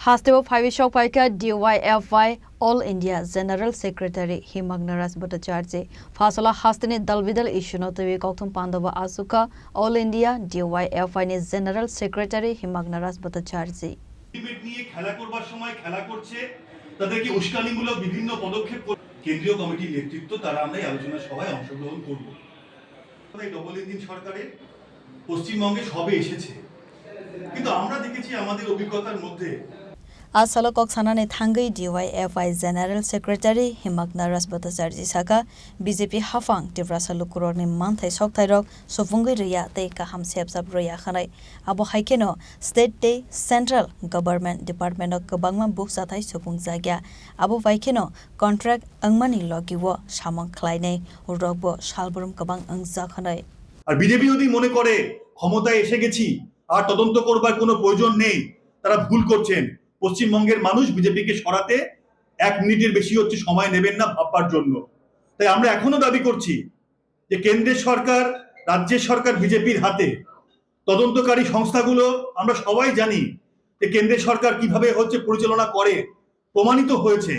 Hasteo Phaivishok Paika DYFY All India General Secretary Himagnaras Bhattacharya Fasala Hastini Dalvidal Ishunotavi Koktum Pandava Asuka All India DYFY ni General Secretary Himagnaras Bhattacharya নিয়ে খেলা করবার সময় খেলা করছে তাদেরকে উস্কানিমূলক বিভিন্ন পদক্ষেপ কেন্দ্রীয় কমিটির নেতৃত্ব তারা আমরা এই আলোচনা সভায় অংশগ্রহণ করব। এই ডবল ইঞ্জিন সরকারের পশ্চিমবঙ্গে সবে এসেছে, কিন্তু আমরা দেখেছি আমাদের অভিজ্ঞতার মধ্যে Asalo Koksanane Thangai DYFY General Secretary Himagnaras Bhattacharya Saka BJP Hafang Tivrasalo Kurorni Manthai Soktairok Sofungai Riya Teika Hamsep Sabroya Khanai Abo Haikeno State Day Central Government Department of Kabangma Books Atai Sopung Zagya Abo Vaikeno Contract Angmani Logiwo Shamang Klaine Urogbo Shalburum Kabang Angza Khanai R BJP যদি মনে করে ক্ষমতায় এসে গেছি আর তদন্ত করবার কোনো প্রয়োজন নেই, তারা ভুল করছেন। পশ্চিমবঙ্গের মানুষ বিজেপিকে সরাতে 1 মিনিটের বেশি সময় নেবেন না ভাববার জন্য। তাই আমরা এখনো দাবি করছি যে কেন্দ্রের সরকার, রাজ্যের সরকার বিজেপির হাতে। তদন্তকারী সংস্থাগুলো আমরা সবাই জানি যে কেন্দ্রের সরকার কিভাবে পরিচালনা করে, প্রমাণিত হয়েছে।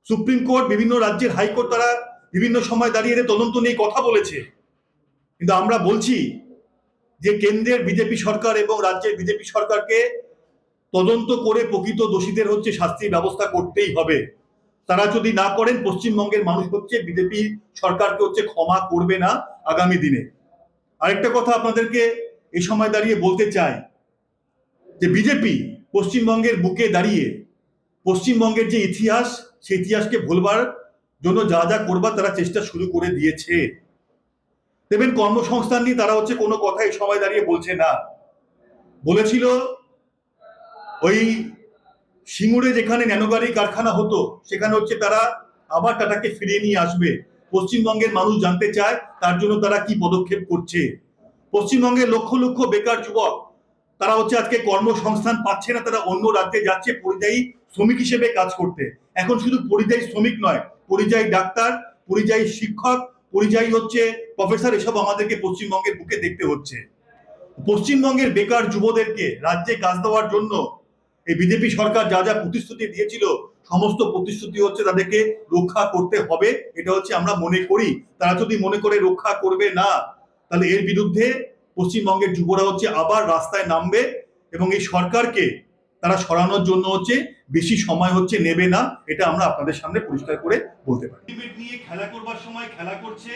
সুপ্রিম কোর্ট, বিভিন্ন রাজ্যের হাইকোর্ট তারা বিভিন্ন সময় দাঁড়িয়ে তদন্ত নিয়ে কথা বলেছে। কিন্তু আমরা বলছি যে কেন্দ্রের বিজেপি সরকার এবং রাজ্যের বিজেপি সরকারকে তদন্ত করে প্রকৃত দোষীদের শাস্তির ব্যবস্থা করতেই হবে। তারা যদি না করেন পশ্চিমবঙ্গের মানুষ বিজেপি সরকারকে ক্ষমা করবে না আগামী দিনে। আরেকটা কথা আপনাদেরকে এই সময় দাঁড়িয়ে বলতে চাই যে বিজেপি পশ্চিমবঙ্গের বুকে দাঁড়িয়ে পশ্চিমবঙ্গের যে ইতিহাস, সেই ইতিহাসকে ভুলবার জন্য যা যা করবার তারা চেষ্টা শুরু করে দিয়েছে। দেখবেন কর্মসংস্থান নিয়ে তারা কোনো কথা এই সময় দাঁড়িয়ে বলছে না। বলেছিল ওই সিঙ্গুরে যেখানে ন্যানোগাড়ি কারখানা হতো সেখানে তারা আবার টাটাকে ফিরিয়ে নিয়ে আসবে। পশ্চিমবঙ্গের মানুষ জানতে চায় তার জন্য তারা কি পদক্ষেপ করছে। পশ্চিমবঙ্গের লক্ষ লক্ষ বেকার যুবক তারা আজকে কর্মসংস্থান পাচ্ছে না, তারা অন্য রাজ্যে যাচ্ছে পরিযায়ী শ্রমিক হিসেবে কাজ করতে। এখন শুধু পরিযায়ী শ্রমিক নয়, পরিযায়ী ডাক্তার, পরিযায়ী শিক্ষক, পরিযায়ী প্রফেসর, এসব আমাদেরকে পশ্চিমবঙ্গের বুকে দেখতে হচ্ছে। পশ্চিমবঙ্গের বেকার যুবদেরকে রাজ্যে কাজ দেওয়ার জন্য এই বিজেপি সরকার যা যা প্রতিশ্রুতি দিয়েছিল সমস্ত প্রতিশ্রুতি তাদেরকে রক্ষা করতে হবে। এটা আমরা মনে করি। তারা যদি মনে করে রক্ষা করবে না, তাহলে এর বিরুদ্ধে পশ্চিমবঙ্গের যুবরা আবার রাস্তায় নামবে এবং এই সরকারকে তারা সরানোর জন্য বেশি সময় নেবে না। এটা আমরা আপনাদের সামনে পরিষ্কার করে বলতে পারি। নিয়ে খেলা করবার সময় খেলা করছে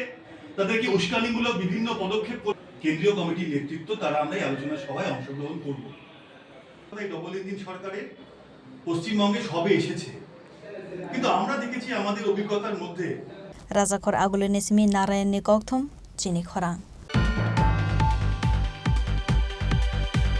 তাদেরকে উস্কানিমূলক বিভিন্ন পদক্ষেপ কেন্দ্রীয় কমিটির নেতৃত্ব তারা আমরা এই আলোচনা সভায় অংশগ্রহণ করব। এই ডবল ইঞ্জিন সরকারের পশ্চিমবঙ্গে সবে এসেছে, কিন্তু আমরা দেখেছি আমাদের অভিজ্ঞতার মধ্যে রাজাখর আগুলে নিসমি নারায়ণ নিকথম চিনি খরাং।